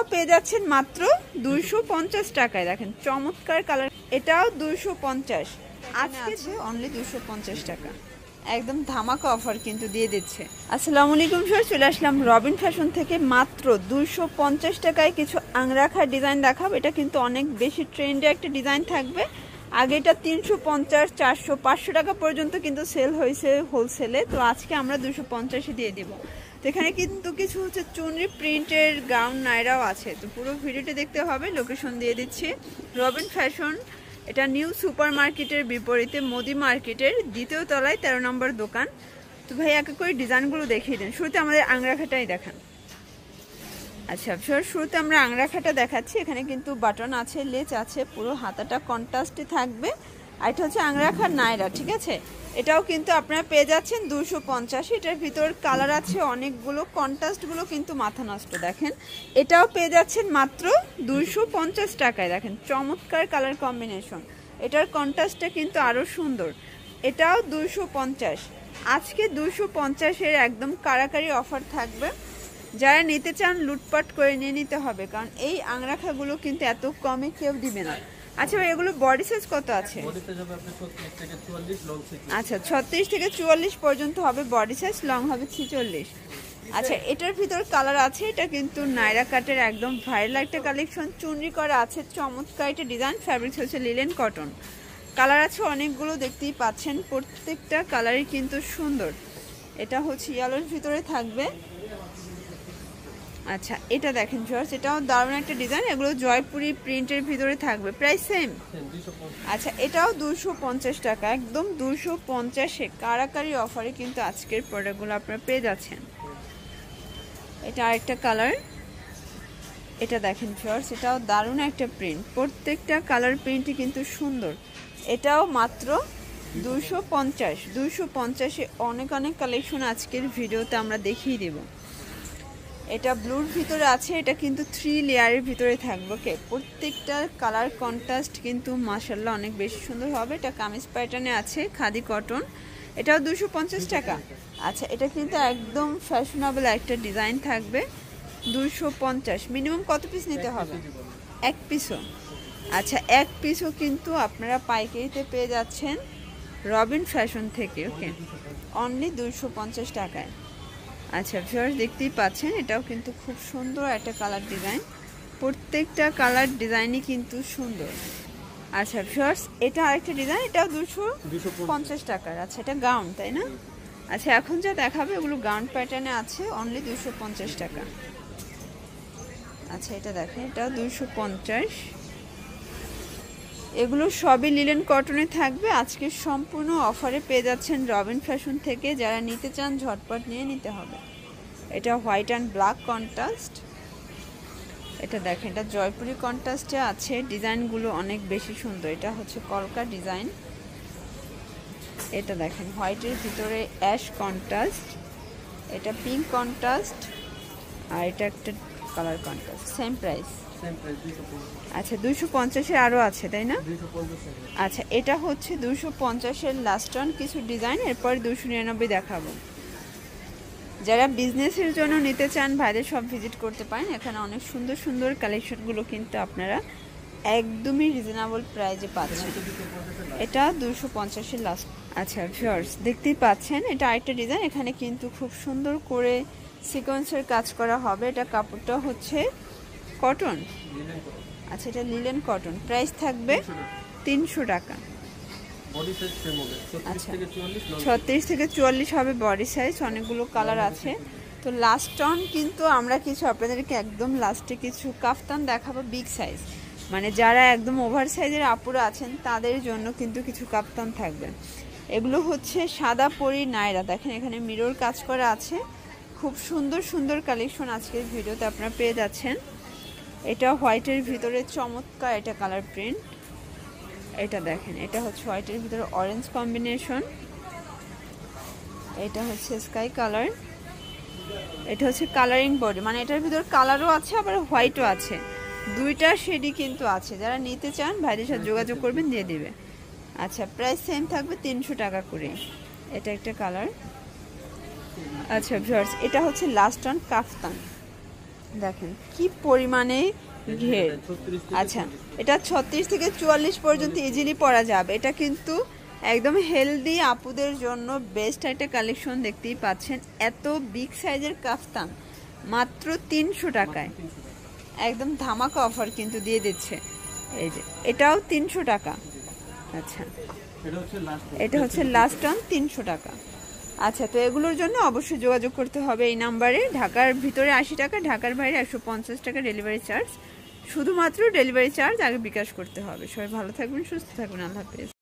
এটাও পেয়ে যাচ্ছেন মাত্র 250 টাকায়। দেখেন চমৎকার কালার, এটাও 250, আজকে অনলি 250 টাকা, একদম ধামাকা অফার কিন্তু দিয়ে দিচ্ছে। আসসালামু আলাইকুম স্যার, চলে আসলাম রবিন ফ্যাশন থেকে। মাত্র 250 টাকায় কিছু আংরাখার ডিজাইন দেখাবো। এটা কিন্তু অনেক বেশি ট্রেন্ডে একটা ডিজাইন থাকবে। আগে এটা 350, 400, 500 টাকা পর্যন্ত কিন্তু সেল হয়েছে হোলসেলে, তো আজকে আমরা 250-এ দিয়ে দিব। তো এখানে কিন্তু কিছু হচ্ছে চুনরি প্রিন্টের গাউন নাইরাও আছে, তো পুরো ভিডিওটা দেখতে হবে। লোকেশন দিয়ে দিচ্ছি, রবিন ফ্যাশন, এটা নিউ সুপার মার্কেটের বিপরীতে মোদি মার্কেটের 2য় তলায় 13 নম্বর দোকান। তো ভাই একে করে ডিজাইনগুলো দেখিয়ে দেন। শুরুতে আমাদের আংরাখাটাই দেখান। আচ্ছা স্যার, শুরুতে আমরা আংরাখাটা দেখাচ্ছি। এখানে কিন্তু বাটন আছে, লেচ আছে, পুরো হাতাটা কন্ট্রাস্টে থাকবে। আর এটা হচ্ছে আংরাখার নাইরা, ঠিক আছে। এটাও কিন্তু আপনারা পেয়ে যাচ্ছেন 250। এটার ভিতর কালার আছে অনেকগুলো, কন্ট্রাস্টগুলো কিন্তু মাথা নষ্ট। দেখেন এটাও পেয়ে যাচ্ছেন মাত্র 250 টাকায়। দেখেন চমৎকার কালার কম্বিনেশন, এটার কন্ট্রাস্টটা কিন্তু আরও সুন্দর। এটাও 250, আজকে 250-এর একদম কারাকারি অফার থাকবে। যারা নিতে চান লুটপাট করে নিয়ে নিতে হবে, কারণ এই আংরাখাগুলো কিন্তু এত কমে কেউ দিবে না। আচ্ছা ভাই, এগুলো বডি সাইজ কত আছে? আচ্ছা 36 থেকে 44 পর্যন্ত হবে বডি সাইজ, লং হবে 46। আচ্ছা এটার ভিতর কালার আছে, এটা কিন্তু নাইরা কাটের একদম ভাইরাল একটা কালেকশন, চুনরি করা আছে, চমৎকার একটা ডিজাইন। ফ্যাব্রিক্স হচ্ছে লিলেন কটন, কালার আছে অনেকগুলো, দেখতেই পাচ্ছেন প্রত্যেকটা কালারই কিন্তু সুন্দর। এটা হচ্ছে ইয়েলোর ভিতরে থাকবে। আচ্ছা এটা দেখেন জর্জ, এটাও দারুণ একটা ডিজাইন। এগুলো জয়পুরি প্রিন্টের ভিতরে থাকবে, প্রাইস সেম। আচ্ছা এটাও 250 টাকা, একদম 250-এ কারাকারি অফারে কিন্তু আজকের প্রোডাক্টগুলো আপনারা পেয়ে যাচ্ছেন। এটা আরেকটা কালার, এটা দেখেন জর্জ, এটাও দারুণ একটা প্রিন্ট, প্রত্যেকটা কালার প্রিন্টই কিন্তু সুন্দর। এটাও মাত্র 250-250-এ অনেক অনেক কালেকশন আজকের ভিডিওতে আমরা দেখিয়ে দেব। এটা ব্লুর ভিতরে আছে, এটা কিন্তু 3 লেয়ারের ভিতরে থাকবে। ওকে, প্রত্যেকটা কালার কন্ট্রাস্ট কিন্তু মাশাআল্লাহ অনেক বেশি সুন্দর হবে। এটা কামিজ প্যাটার্নে আছে, খাদি কটন, এটাও 250 টাকা। আচ্ছা এটা কিন্তু একদম ফ্যাশনেবল একটা ডিজাইন থাকবে, 250। মিনিমাম কত পিস নিতে হবে? 1 পিসও। আচ্ছা 1 পিসও কিন্তু আপনারা পাইকারিতে পেয়ে যাচ্ছেন রবিন ফ্যাশন থেকে। ওকে, অনলি 250 টাকায়। আচ্ছা ভিউয়ার্স দেখতেই পাচ্ছেন, এটাও কিন্তু খুব সুন্দর একটা কালার ডিজাইন, প্রত্যেকটা কালার ডিজাইনই কিন্তু সুন্দর। আচ্ছা ভিউয়ার্স এটা আরেকটা ডিজাইন, এটাও 250 টাকার। আচ্ছা এটা গাউন, তাই না? আচ্ছা এখন যা দেখাবে এগুলো গাউন প্যাটার্নে আছে, অনলি 250 টাকা। আচ্ছা এটা দেখেন, এটাও 250। এগুলো সবই লিলেন কটনে থাকবে। আজকে সম্পূর্ণ অফারে পেয়ে যাচ্ছেন রবিন ফ্যাশন থেকে, যারা নিতে চান ঝটপট নিয়ে নিতে হবে। এটা হোয়াইট অ্যান্ড ব্ল্যাক কন্ট্রাস্ট, এটা দেখেন এটা জয়পুরি কন্ট্রাস্টে আছে, ডিজাইনগুলো অনেক বেশি সুন্দর। এটা হচ্ছে কলকা ডিজাইন, এটা দেখেন হোয়াইটের ভিতরে অ্যাশ কন্ট্রাস্ট, এটা পিঙ্ক কন্ট্রাস্ট, আর এটা একটা কালার কন্ট্রাস্ট। Same price? আচ্ছা 250-এর আরও আছে, তাই না? আচ্ছা এটা হচ্ছে 250-এর লাস্ট অন কিছু ডিজাইন, এরপর 299 দেখাবো। যারা বিজনেসের জন্য নিতে চান ভাইদের সব ভিজিট করতে পারেন, এখানে অনেক সুন্দর সুন্দর কালেকশনগুলো কিন্তু আপনারা একদমই রিজনেবল প্রাইজে পাচ্ছেন। এটা 250-এর লাস্ট। আচ্ছা ভিউয়ার্স দেখতেই পাচ্ছেন, এটা আরেকটা ডিজাইন, এখানে কিন্তু খুব সুন্দর করে সিকোয়েন্সের কাজ করা হবে। এটা কাপড়টা হচ্ছে কটন, আচ্ছা এটা লিলেন কটন, প্রাইস থাকবে 300 টাকা। আচ্ছা 36 থেকে 44 হবে বডি সাইজ, অনেকগুলো কালার আছে। তো লাস্ট অন কিন্তু আমরা কিছু আপনাদেরকে একদম লাস্টে কিছু কাফতান দেখাবো বিগ সাইজ, মানে যারা একদম ওভার সাইজের আপুরা আছেন তাদের জন্য কিন্তু কিছু কাফতান থাকবে। এগুলো হচ্ছে সাদা পরি নাইরা, দেখেন এখানে মিরর কাজ করা আছে, খুব সুন্দর সুন্দর কালেকশন আজকের ভিডিওতে আপনারা পেয়ে যাচ্ছেন। এটা হোয়াইটের ভিতরে চমৎকার এটা কালার প্রিন্ট, এটা দেখেন এটা হচ্ছে হোয়াইটের ভিতরে অরেঞ্জ কম্বিনেশন, এটা হচ্ছে স্কাই কালার, এটা হচ্ছে কালারিং বডি, মানে এটার ভিতর কালারও আছে আবার হোয়াইটও আছে, দুইটা শেডই কিন্তু আছে। যারা নিতে চান ভাইদের সাথে যোগাযোগ করবেন, দিয়ে দিবে। আচ্ছা প্রাইস সেম থাকবে 300 টাকা করে। এটা একটা কালার। আচ্ছা ভিউয়ার্স এটা হচ্ছে লাস্ট অন কাফতান, দেখেন কি পরিমাণে ঘের। আচ্ছা, এটা 36 থেকে 44 পর্যন্ত ইজিলি পরা যাবে। এটা কিন্তু একদম হেলদি আপুদের জন্য বেস্ট একটা কালেকশন, দেখতেই পাচ্ছেন। এত বিগ সাইজের কাফতান মাত্র 300 টাকায়, একদম ধামাকা অফার কিন্তু দিয়ে দিচ্ছে। এই যে এটাও 300 টাকা। আচ্ছা, এটা হচ্ছে লাস্ট অন 300 টাকা। আচ্ছা, তো এগুলোর জন্য অবশ্যই যোগাযোগ করতে হবে এই নাম্বারে। ঢাকার ভিতরে 80 টাকা, ঢাকার বাইরে 150 টাকা ডেলিভারি চার্জ। শুধুমাত্র ডেলিভারি চার্জ আগে বিকাশ করতে হবে। সবাই ভালো থাকবেন, সুস্থ থাকবেন, আল্লাহ হাফেজ।